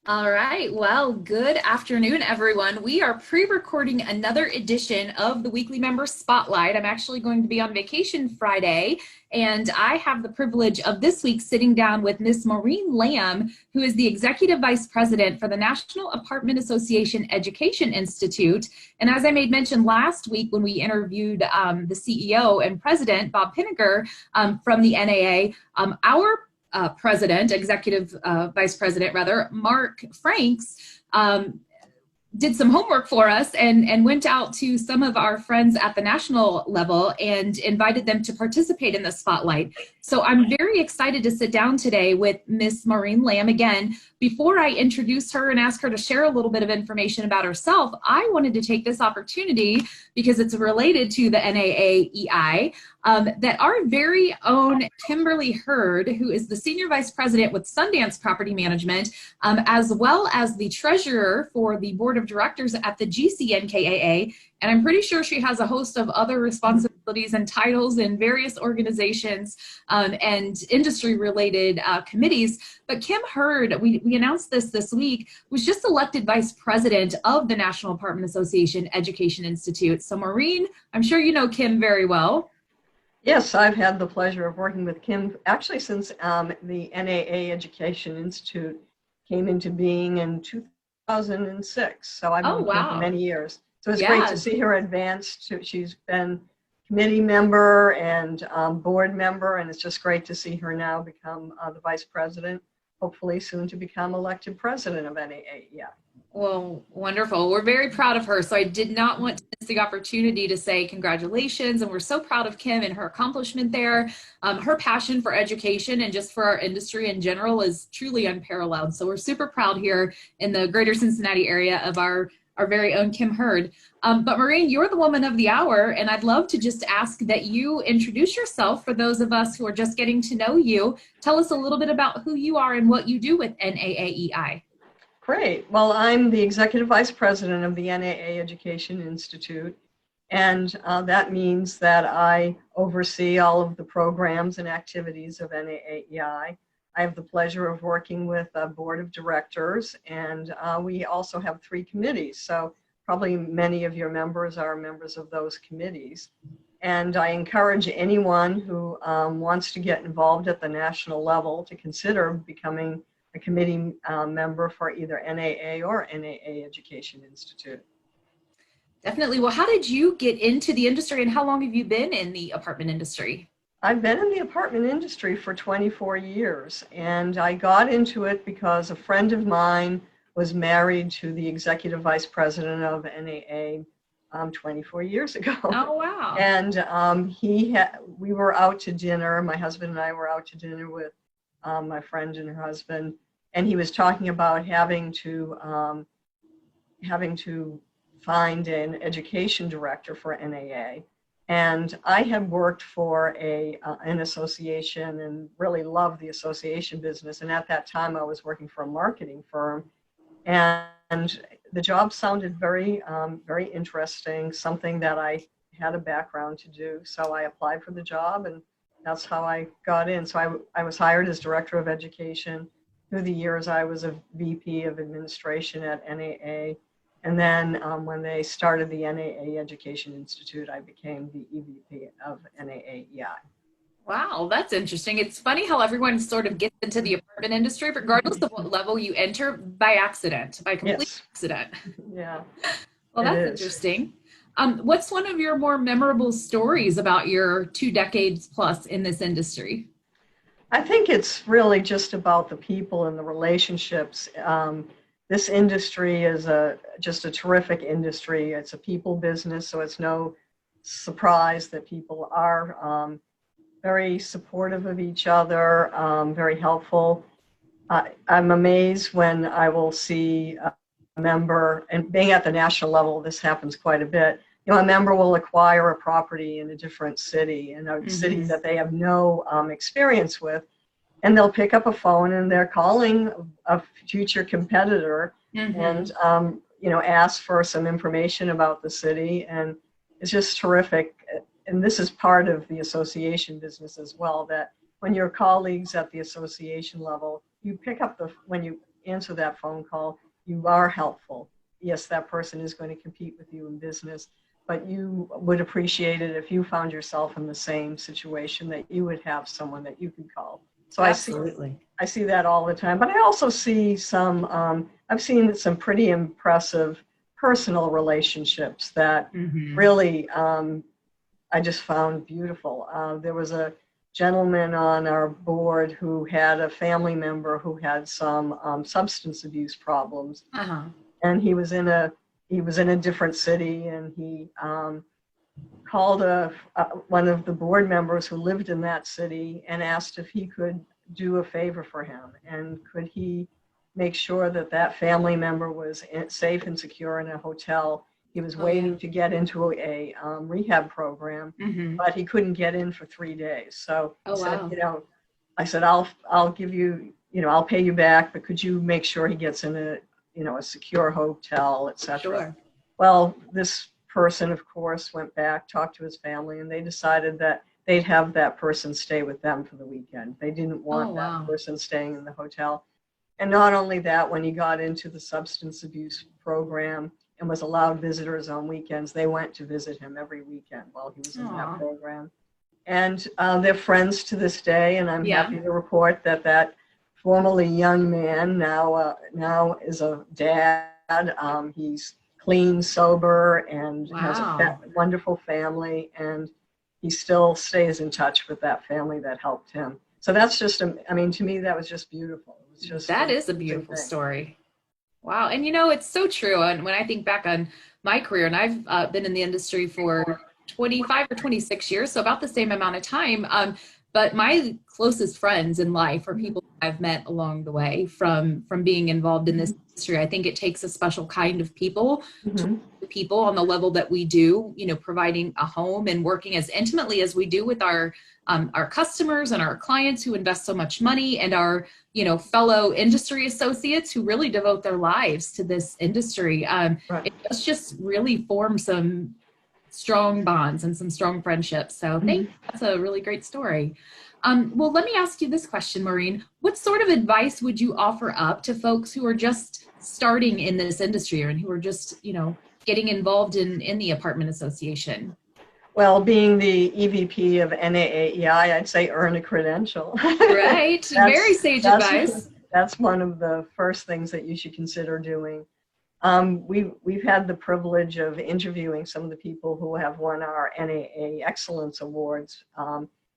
All right. Well, good afternoon, everyone. We are pre-recording another edition of the Weekly Member Spotlight. I'm actually going to be on vacation Friday, and I have the privilege of this week sitting down with Miss Maureen Lambe, who is the Executive Vice President for the National Apartment Association Education Institute. And as I made mention last week when we interviewed the CEO and President, Bob Pinniger, from the NAA, our executive vice president rather, Mark Franks, did some homework for us and went out to some of our friends at the national level and invited them to participate in the spotlight. So I'm very excited to sit down today with Miss Maureen Lambe. Again, before I introduce her and ask her to share a little bit of information about herself, I wanted to take this opportunity, because it's related to the NAAEI, that our very own Kimberly Hurd, who is the Senior Vice President with Sundance Property Management, as well as the Treasurer for the Board of Directors at the GCNKAA, and I'm pretty sure she has a host of other responsibilities and titles in various organizations and industry-related committees. But Kim Hurd, we announced this week, was just elected Vice President of the National Apartment Association Education Institute. So Maureen, I'm sure you know Kim very well. Yes, I've had the pleasure of working with Kim actually since the NAA Education Institute came into being in 2006. So I've known Kim for many years. So it's great to see her advance. She's been committee member and board member, and it's just great to see her now become the vice president, hopefully soon to become elected president of NAA. Yeah. Well, wonderful. We're very proud of her. So I did not want to miss the opportunity to say congratulations. And we're so proud of Kim and her accomplishment there. Her passion for education and just for our industry in general is truly unparalleled. So we're super proud here in the greater Cincinnati area of our very own Kim Hurd. But Maureen, you're the woman of the hour, and I'd love to just ask that you introduce yourself for those of us who are just getting to know you. Tell us a little bit about who you are and what you do with NAAEI. Great. Well, I'm the Executive Vice President of the NAA Education Institute, and that means that I oversee all of the programs and activities of NAAEI. I have the pleasure of working with a board of directors, and we also have 3 committees, so probably many of your members are members of those committees. And I encourage anyone who wants to get involved at the national level to consider becoming a committee member for either NAA or NAA Education Institute. Definitely. Well, how did you get into the industry, and how long have you been in the apartment industry? I've been in the apartment industry for 24 years, and I got into it because a friend of mine was married to the executive vice president of NAA 24 years ago. Oh, wow. And we were out to dinner, my husband and I were out to dinner with my friend and her husband, and he was talking about having to find an education director for NAA. And I had worked for an association and really loved the association business. And at that time, I was working for a marketing firm. And the job sounded very, very interesting, something that I had a background to do. So I applied for the job, and that's how I got in. So I was hired as Director of Education. Through the years, I was a VP of Administration at NAA. And then when they started the NAA Education Institute, I became the EVP of NAAEI. Wow, that's interesting. It's funny how everyone sort of gets into the apartment industry, regardless of what level you enter, by accident, by complete accident. Yeah. Well, that's interesting. What's one of your more memorable stories about your 2 decades plus in this industry? I think it's really just about the people and the relationships. This industry is just a terrific industry. It's a people business, so it's no surprise that people are very supportive of each other, very helpful. I'm amazed when I will see a member, and being at the national level, this happens quite a bit. You know, a member will acquire a property in a different city, in a city that they have no experience with, and they'll pick up a phone and they're calling a future competitor and you know, ask for some information about the city, and it's just terrific. And this is part of the association business as well, that when your colleagues at the association level, you pick up when you answer that phone call, you are helpful. Yes, that person is going to compete with you in business, but you would appreciate it if you found yourself in the same situation, that you would have someone that you could call. So Absolutely. I see that all the time, but I also see some, I've seen some pretty impressive personal relationships that really I just found beautiful. There was a gentleman on our board who had a family member who had some substance abuse problems, and he was in a different city, and he called one of the board members who lived in that city and asked if he could do a favor for him, and could he make sure that that family member was safe and secure in a hotel. He was waiting to get into a rehab program, but he couldn't get in for 3 days. So he said, I said, I'll give you, I'll pay you back, but could you make sure he gets in a secure hotel, etc. Sure. Well, this person, of course, went back, talked to his family, and they decided that they'd have that person stay with them for the weekend. They didn't want that person staying in the hotel. And not only that, when he got into the substance abuse program and was allowed visitors on weekends, they went to visit him every weekend while he was in that program. And they're friends to this day, and I'm happy to report that that formerly young man now is a dad. He's clean, sober, and has a wonderful family, and he still stays in touch with that family that helped him. So that's just, I mean, to me, that was just beautiful. It was just that is a beautiful story. Wow. And it's so true. And when I think back on my career, and I've been in the industry for 25 or 26 years, so about the same amount of time. But my closest friends in life are people I've met along the way from being involved in this industry. I think it takes a special kind of people to people on the level that we do, providing a home and working as intimately as we do with our customers and our clients who invest so much money, and our, fellow industry associates who really devote their lives to this industry. It does just really form some strong bonds and some strong friendships. So that's a really great story. Well, let me ask you this question, Maureen. What sort of advice would you offer up to folks who are just starting in this industry, and who are just, getting involved in the apartment association? Well, being the EVP of NAAEI, I'd say earn a credential. Right. Very sage advice. That's one of the first things that you should consider doing. We've had the privilege of interviewing some of the people who have won our NAA Excellence Awards.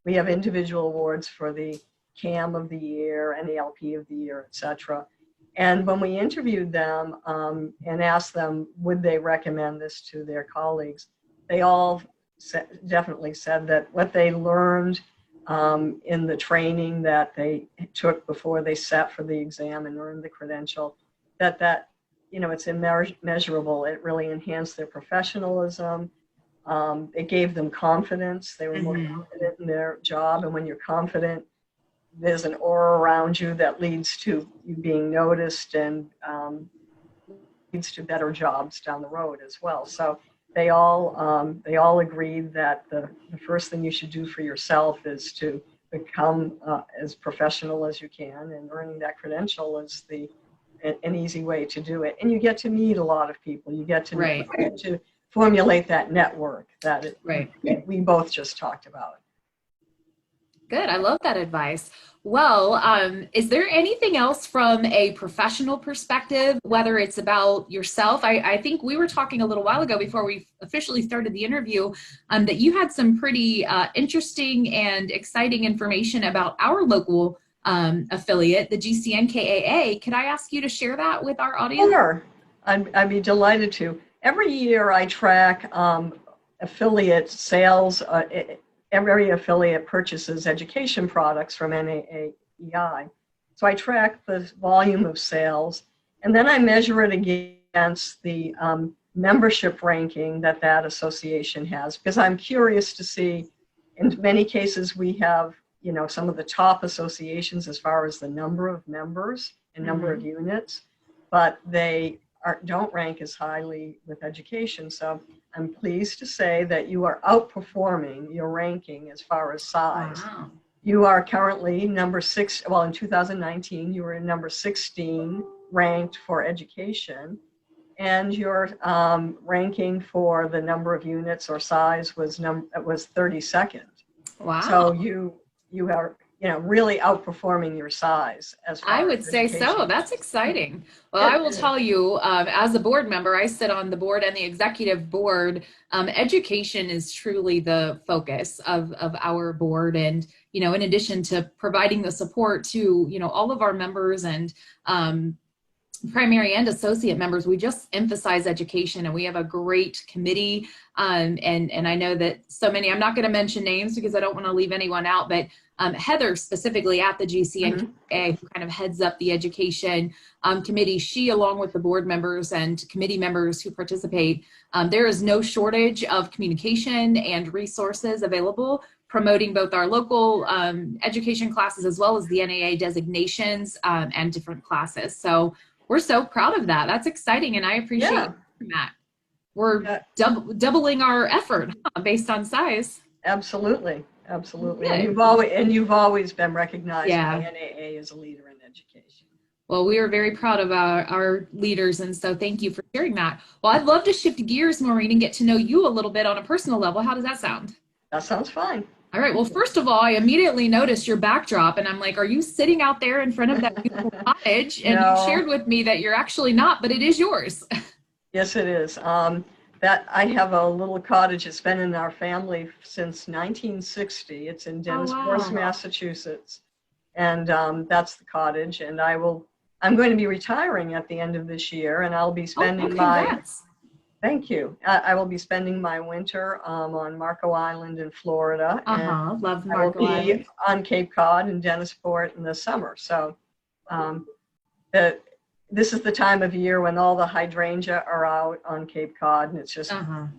We have individual awards for the CAM of the Year, NALP of the Year, etc. And when we interviewed them and asked them, would they recommend this to their colleagues, they all definitely said that what they learned in the training that they took before they sat for the exam and earned the credential, that it's immeasurable. It really enhanced their professionalism. It gave them confidence. They were more confident in their job. And when you're confident, there's an aura around you that leads to you being noticed, and leads to better jobs down the road as well. So they all agreed that the first thing you should do for yourself is to become as professional as you can, and earning that credential is an easy way to do it. And you get to meet a lot of people. You get to formulate that network that we both just talked about. Good. I love that advice. Well, is there anything else from a professional perspective, whether it's about yourself? I think we were talking a little while ago before we officially started the interview that you had some pretty interesting and exciting information about our local affiliate, the GCNKAA. Could I ask you to share that with our audience? Sure. I'd be delighted to. Every year I track affiliate sales. Every affiliate purchases education products from NAAEI. So I track the volume of sales, and then I measure it against the membership ranking that association has, because I'm curious to see, in many cases we have, some of the top associations as far as the number of members and number of units, but they don't rank as highly with education. So I'm pleased to say that you are outperforming your ranking as far as size. You are currently number 6. Well, in 2019, you were in number 16 ranked for education, and your ranking for the number of units or size was 32nd. Wow. So you are, really outperforming your size as I far would as say so. education. That's exciting. Well, I It will is. tell you, as a board member, I sit on the board and the executive board. Education is truly the focus of our board. And, in addition to providing the support to, all of our members and primary and associate members, we just emphasize education, and we have a great committee. And I know that so many, I'm not going to mention names because I don't want to leave anyone out, but Heather specifically at the GCNKA, who kind of heads up the education committee, she, along with the board members and committee members who participate, there is no shortage of communication and resources available promoting both our local education classes as well as the NAA designations and different classes. So we're so proud of that. That's exciting, and I appreciate that. We're doubling our effort based on size. Absolutely. Absolutely. Good. And you've always been recognized by NAA as a leader in education. Well, we are very proud of our leaders, and so thank you for sharing that. Well, I'd love to shift gears, Maureen, and get to know you a little bit on a personal level. How does that sound? That sounds fine. All right. Well, first of all, I immediately noticed your backdrop, and I'm like, are you sitting out there in front of that beautiful cottage? And No. You shared with me that you're actually not, but it is yours. Yes, it is. That I have a little cottage. It's been in our family since 1960. It's in Dennisforth, Massachusetts, and that's the cottage. And I'm going to be retiring at the end of this year, and I'll be spending Thank you. I will be spending my winter on Marco Island in Florida. Love Marco I will be Island. on Cape Cod and Dennisport in the summer. So this is the time of year when all the hydrangea are out on Cape Cod, and it's just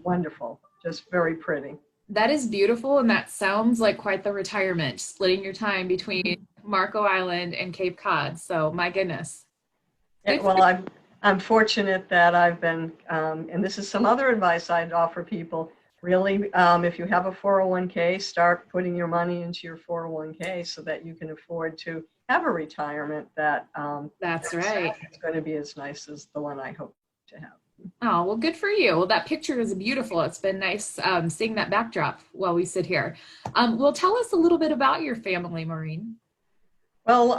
wonderful, just very pretty. That is beautiful, and that sounds like quite the retirement, splitting your time between Marco Island and Cape Cod. So my goodness. Yeah, well, I'm fortunate that I've been, and this is some other advice I'd offer people, really, if you have a 401k, start putting your money into your 401k so that you can afford to have a retirement that's right. It's going to be as nice as the one I hope to have. Oh, well, good for you. Well, that picture is beautiful. It's been nice seeing that backdrop while we sit here. Well, tell us a little bit about your family, Maureen. Well,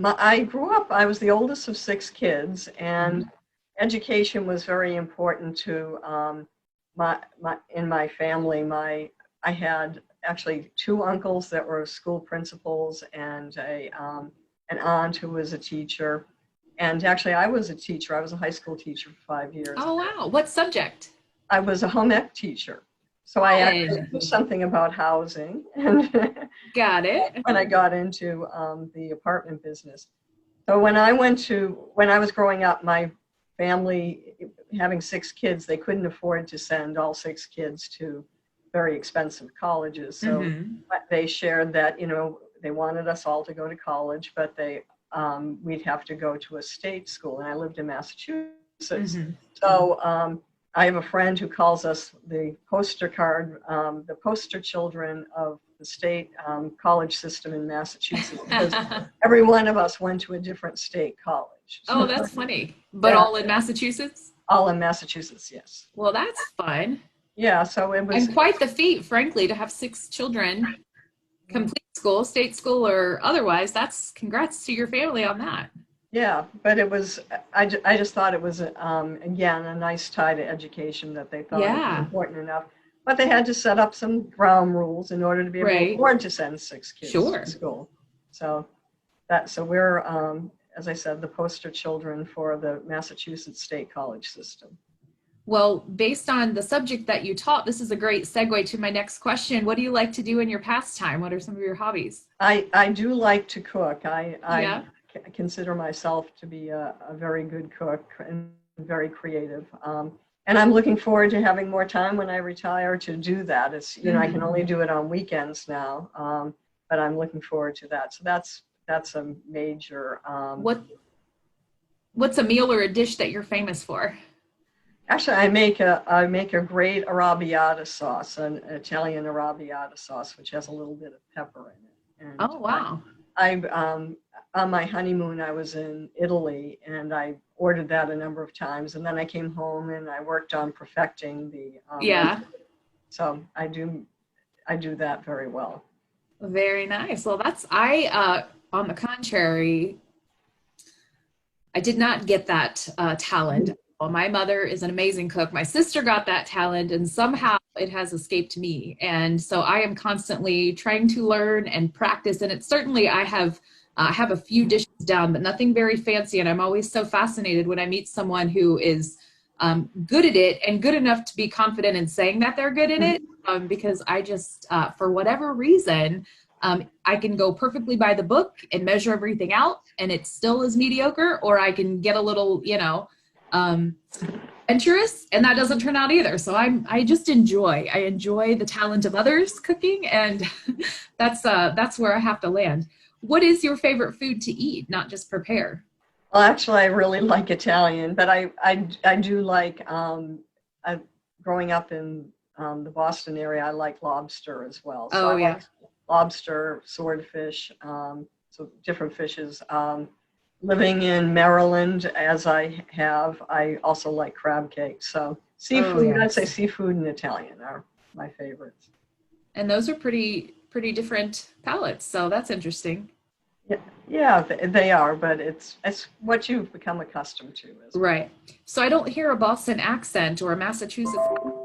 I grew up, I was the oldest of 6 kids, and education was very important to in my family. I had actually 2 uncles that were school principals and an aunt who was a teacher. And actually, I was a teacher. I was a high school teacher for 5 years. Oh, wow. What subject? I was a home ec teacher. So I actually knew something about housing. Got it. When I got into the apartment business. So when I was growing up, my family, having 6 kids, they couldn't afford to send all 6 kids to very expensive colleges. So they shared that, they wanted us all to go to college, but we'd have to go to a state school. And I lived in Massachusetts. So I have a friend who calls us the poster children of the state college system in Massachusetts, because every one of us went to a different state college. Oh, that's funny. But all in Massachusetts? All in Massachusetts, yes. Well, that's fun. Yeah, so it was. And quite the feat, frankly, to have 6 children complete school, state school or otherwise. That's congrats to your family on that. Yeah, but it was, I just thought it was, again, a nice tie to education that they thought was important enough. But they had to set up some ground rules in order to be able to afford to send 6 kids to school. So we're, as I said, the poster children for the Massachusetts State College system. Well, based on the subject that you taught, this is a great segue to my next question. What do you like to do in your pastime? What are some of your hobbies? I do like to cook. I consider myself to be a very good cook and very creative. And I'm looking forward to having more time when I retire to do that. It's, I can only do it on weekends now, but I'm looking forward to that. So that's a major. What's a meal or a dish that you're famous for? Actually, I make a great arrabbiata sauce, an Italian arrabbiata sauce, which has a little bit of pepper in it. And oh, wow. on my honeymoon, I was in Italy, and I ordered that a number of times. And then I came home and I worked on perfecting the Yeah. so I do that very well. Very nice. Well, on the contrary, I did not get that talent. Well, my mother is an amazing cook. My sister got that talent, and somehow it has escaped me. And so I am constantly trying to learn and practice. And it's certainly I have a few dishes down, but nothing very fancy. And I'm always so fascinated when I meet someone who is good at it and good enough to be confident in saying that they're good at it. Because I just, for whatever reason, I can go perfectly by the book and measure everything out, and it still is mediocre, or I can get a little, adventurous, and that doesn't turn out either. So I just I enjoy the talent of others cooking, and that's where I have to land. What is your favorite food to eat, not just prepare? Well, actually, I really like Italian, but I do like growing up in the Boston area. I like lobster as well. So Oh I yeah. like lobster, swordfish, so different fishes. Living in Maryland, as I have, I also like crab cakes. So Oh seafood, I'd say yes. seafood and Italian are my favorites. And those are pretty different palettes, so that's interesting. Yeah, yeah, they are, but it's what you've become accustomed to as well. Right. So I don't hear a Boston accent or a Massachusetts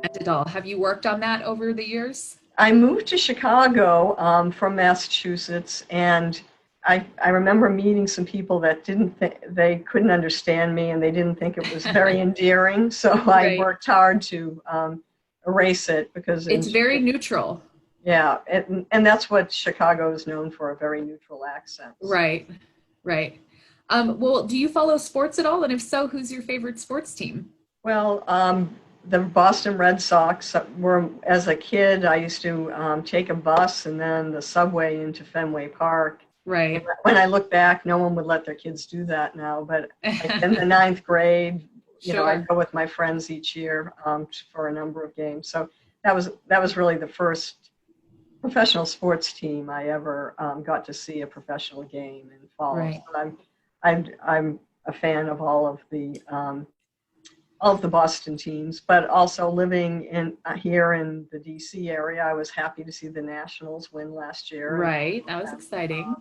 accent at all. Have you worked on that over the years? I moved to Chicago from Massachusetts, and I remember meeting some people that didn't they couldn't understand me, and they didn't think it was very endearing. So I Right. worked hard to erase it because It's very neutral. yeah, and that's what Chicago is known for, a very neutral accent. So. Right. Right. Well, do you follow sports at all? And if so, who's your favorite sports team? Well, the Boston Red Sox were, as a kid, I used to take a bus and then the subway into Fenway Park. And Right. when I look back, no one would let their kids do that now. But like in the ninth grade, I'd Sure. go with my friends each year for a number of games. So that was really the first professional sports team I ever got to see a professional game and follow. Right. So I'm a fan of all of the Boston teams, but also living in here in the DC area, I was happy to see the Nationals win last year. Right. That was exciting.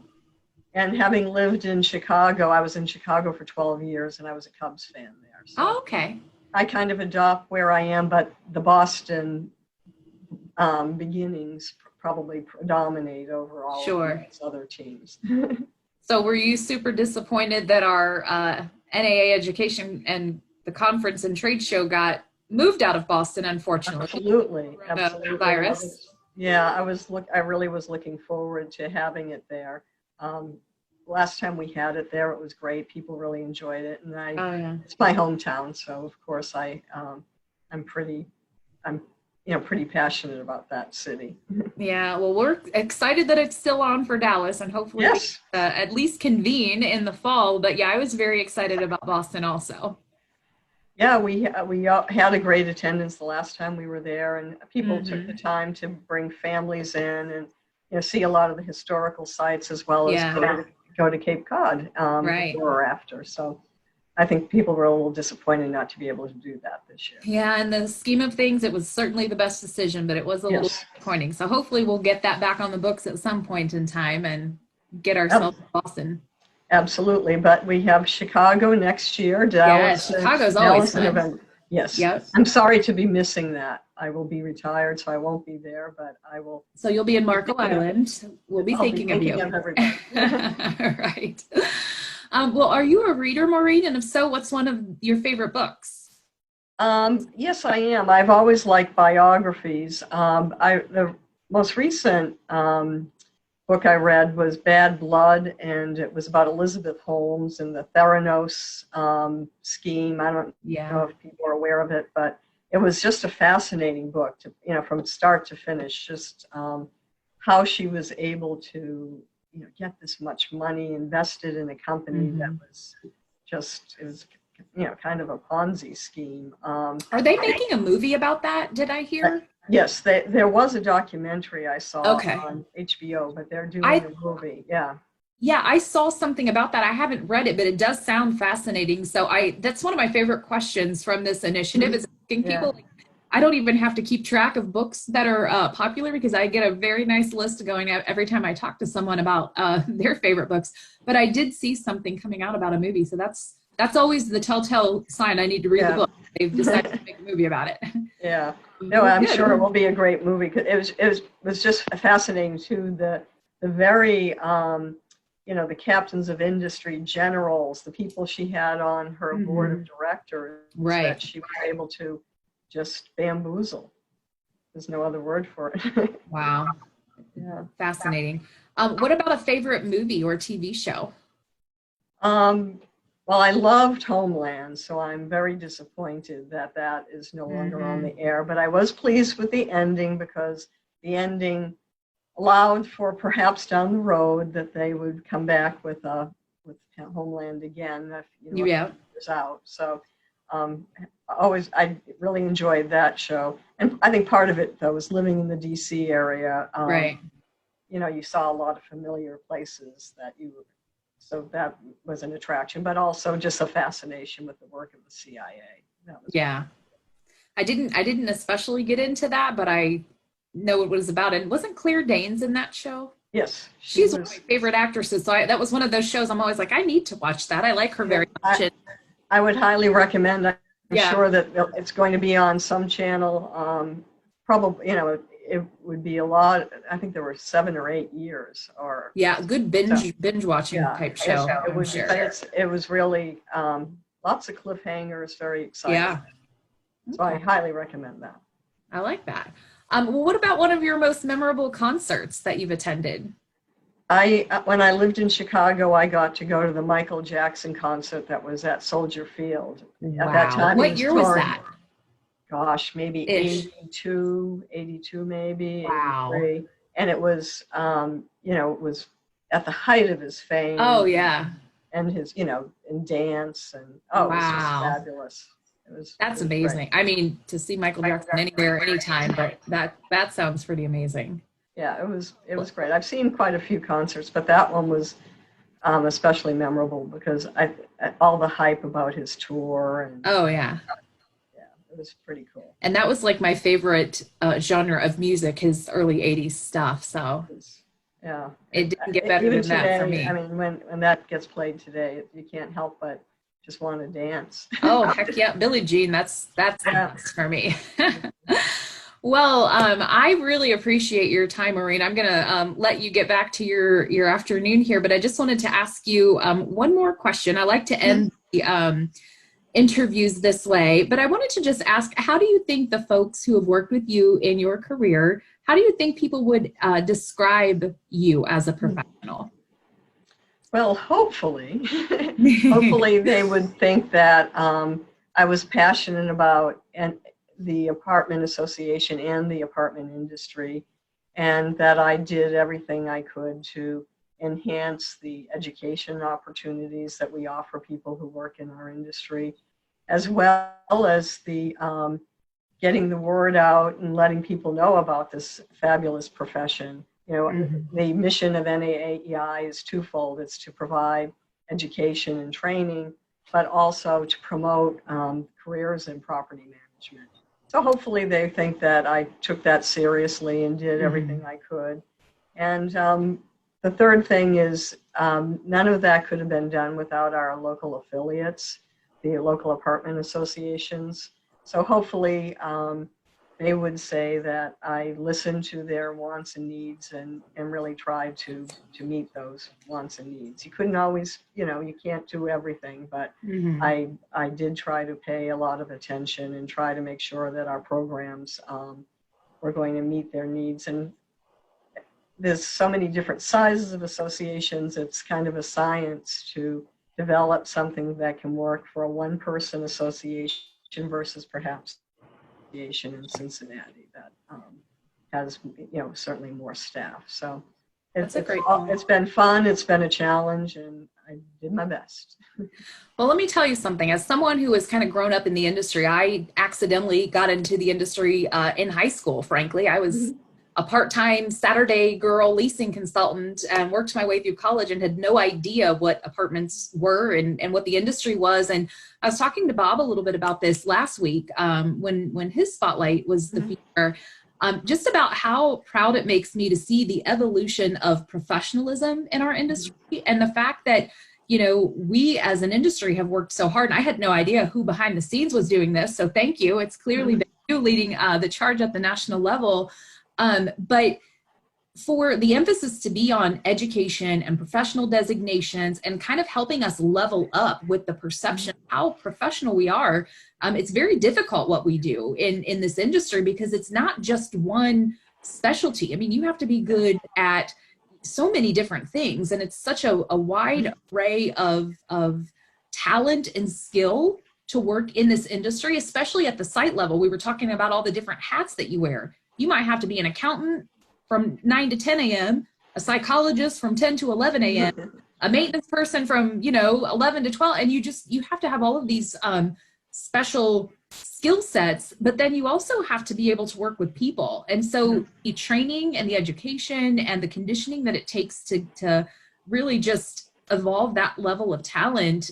And having lived in Chicago, I was in Chicago for 12 years, and I was a Cubs fan there. Oh, So okay. I kind of adopt where I am, but the Boston beginnings probably predominate over all of Sure. these other teams. So were you super disappointed that our NAA education and the conference and trade show got moved out of Boston, unfortunately? Absolutely, absolutely. Coronavirus. I really was looking forward to having it there. Um, Last time we had it there, it was great. People really enjoyed it, and Oh yeah. it's my hometown, so of course I'm pretty, I'm, pretty passionate about that city. Yeah, well, we're excited that it's still on for Dallas, and hopefully we Yes, at least convene in the fall. But yeah, I was very excited about Boston also. yeah, we had a great attendance the last time we were there, and people took the Hmm. time to bring families in and see a lot of the historical sites as well as Yeah, go to Cape Cod right. before or after. So I think people were a little disappointed not to be able to do that this year. Yeah, in the scheme of things, it was certainly the best decision, but it was a little Yes, disappointing. So hopefully we'll get that back on the books at some point in time and get ab- ourselves to Boston. absolutely. But we have Chicago next year, Yeah, Dallas, Chicago's always Dallas in fun. November. Yes, Yep. I'm sorry to be missing that. I will be retired, so I won't be there, but I will. So you'll be in Be Marco thinking of, Island. We'll be I'll be thinking of thinking you. of everybody. Right. Well, are you a reader, Maureen? And if so, what's one of your favorite books? Yes, I am. I've always liked biographies. The most recent book I read was Bad Blood, and it was about Elizabeth Holmes and the Theranos scheme. I don't Yeah. know if people are aware of it, but it was just a fascinating book from start to finish. Just how she was able to, get this much money invested in a company that Hmm. was it was, kind of a Ponzi scheme. Are they making a movie about that? Did I hear? Yes, there was a documentary I saw Okay. on HBO, but they're doing I a movie. Yeah. Yeah, I saw something about that. I haven't read it, but it does sound fascinating. So that's one of my favorite questions from this initiative is asking Yeah. people. Like, I don't even have to keep track of books that are popular because I get a very nice list going out every time I talk to someone about their favorite books. But I did see something coming out about a movie, so that's always the telltale sign I need to read the Yeah. book. They've decided to make a movie about it. Yeah. No, Well, I'm good. sure it will be a great movie. 'Cause it was just fascinating too. The very the captains of industry, generals, the people she had on her board of Mhm. directors that Right. she was able to just bamboozle. There's no other word for it. Wow. Yeah. Fascinating. What about a favorite movie or TV show? Um, well, I loved Homeland, so I'm very disappointed that that is no longer on Hmm. the air. But I was pleased with the ending because the ending allowed for perhaps down the road that they would come back with Homeland again, a few Yeah. years out. So um, I really enjoyed that show, and I think part of it though was living in the D.C. area. Right. You saw a lot of familiar places so that was an attraction, but also just a fascination with the work of the CIA. That was Yeah. I didn't especially get into that, but I know what it was about. And wasn't Claire Danes in that show? yes, she She's one of my was. favorite actresses. So that was one of those shows I'm always like, I need to watch that. I like her Yeah, very much. And I would highly recommend. I'm yeah. sure that it's going to be on some channel. Probably, it would be a lot. I think there were 7 or 8 years, or Yeah, good so. binge watching Yeah, type it, show, it I'm would be. sure. But it was really lots of cliffhangers, very exciting. Yeah. So I Okay. highly recommend that. I like that. Well, what about one of your most memorable concerts that you've attended? When I lived in Chicago, I got to go to the Michael Jackson concert that was at Soldier Field. At that Wow. time, he What was year was touring, that? gosh, maybe Ish. 82 maybe, Wow. 83. And it was at the height of his Oh, fame yeah. and his, and dance. And oh, it was just Wow. fabulous. It That's was great. amazing. I mean, to see Michael Jackson anywhere, anytime, but that sounds pretty amazing. Yeah, it was great. I've seen quite a few concerts, but that one was especially memorable because all the hype about his tour, and Oh yeah. yeah, it was pretty cool. And that was like my favorite genre of music, his early 80s stuff. So It was, yeah, it didn't get better even than that for today, I me. mean, when that gets played today, you can't help but just want to dance. Oh, heck yeah. Billie Jean, that's the Yeah, best for me. Well, I really appreciate your time, Maureen. I'm gonna let you get back to your afternoon here, but I just wanted to ask you one more question. I like to end the interviews this way, but I wanted to just ask, how do you think the folks who have worked with you in your career, how do you think people would describe you as a professional? well, hopefully, hopefully they would think that I was passionate about the apartment association and the apartment industry, and that I did everything I could to enhance the education opportunities that we offer people who work in our industry, as well as the getting the word out and letting people know about this fabulous profession. Mhm. The mission of NAAEI is twofold. It's to provide education and training, but also to promote careers in property management. So hopefully they think that I took that seriously and did everything Mhm. I could. And the third thing is none of that could have been done without our local affiliates, the local apartment associations. So hopefully they would say that I listened to their wants and needs and really tried to meet those wants and needs. You couldn't always, you can't do everything, but Mhm. I did try to pay a lot of attention and try to make sure that our programs were going to meet their needs. And there's so many different sizes of associations. It's kind of a science to develop something that can work for a one-person association versus perhaps association in Cincinnati that has, certainly more staff. So That's a great point. it's been fun. It's been a challenge, and I did my best. Well, let me tell you something. As someone who has kind of grown up in the industry, I accidentally got into the industry in high school, frankly. I was a part-time Saturday girl leasing consultant and worked my way through college and had no idea what apartments were and what the industry was. And I was talking to Bob a little bit about this last week when his spotlight was the feature, just about how proud it makes me to see the evolution of professionalism in our industry and the fact that, you know, we as an industry have worked so hard. And I had no idea who behind the scenes was doing this. So thank you. It's clearly been you leading the charge at the national level. But for the emphasis to be on education and professional designations and kind of helping us level up with the perception of how professional we are, it's very difficult what we do in this industry because it's not just one specialty. I mean, you have to be good at so many different things, and it's such a wide array of talent and skill to work in this industry, especially at the site level. We were talking about all the different hats that you wear. You might have to be an accountant from 9 to 10 a.m., a psychologist from 10 to 11 a.m., a maintenance person from, you know, 11 to 12. And you have to have all of these special skill sets, but then you also have to be able to work with people. And so the training and the education and the conditioning that it takes to really just evolve that level of talent,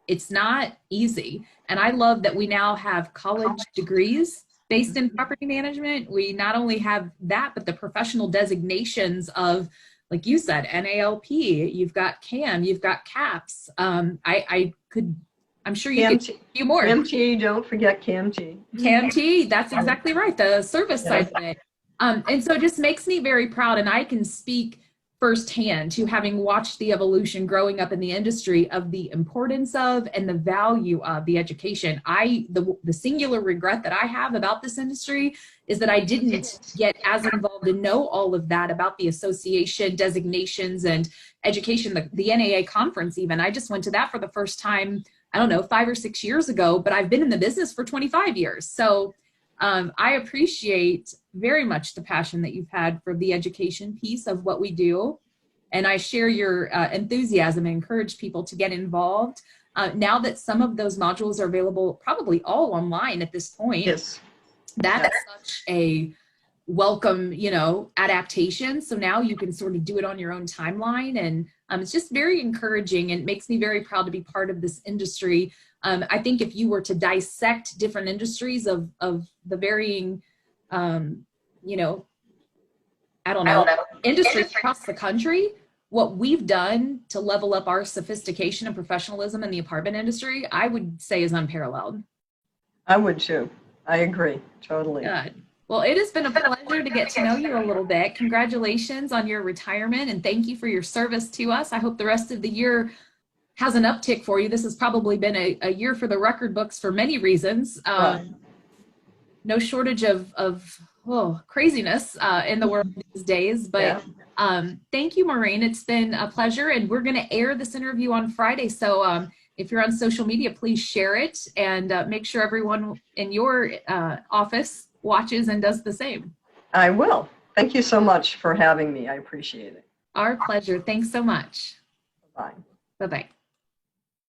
it's not easy. And I love that we now have college degrees based in property management. We not only have that, but the professional designations of, like you said, NALP, you've got CAM, you've got CAPS. I'm sure you could do a few more. CAMT, don't forget CAMT. CAMT, that's exactly right, the service side of it. And so it just makes me very proud, and I can speak firsthand to having watched the evolution growing up in the industry of the importance of and the value of the education. The singular regret that I have about this industry is that I didn't get as involved and know all of that about the association designations and education, the NAA conference even. I just went to that for the first time, I don't know, 5 or 6 years ago, but I've been in the business for 25 years. So I appreciate very much the passion that you've had for the education piece of what we do. And I share your enthusiasm and encourage people to get involved. Now that some of those modules are available, probably all online at this point. Yes. That's such a welcome, you know, adaptation. So now you can sort of do it on your own timeline. And it's just very encouraging and makes me very proud to be part of this industry. I think if you were to dissect different industries of the varying, you know, industries across the country, what we've done to level up our sophistication and professionalism in the apartment industry, I would say is unparalleled. I would too. I agree, totally. Good. Well, it has been a pleasure to get to know you a little bit. Congratulations on your retirement, and thank you for your service to us. I hope the rest of the year has an uptick for you. This has probably been a year for the record books for many reasons. No shortage of craziness in the world these days. But thank you, Maureen. It's been a pleasure, and we're going to air this interview on Friday. So if you're on social media, please share it and make sure everyone in your office watches and does the same. I will. Thank you so much for having me. I appreciate it. Our pleasure. Thanks so much. Bye. Bye-bye.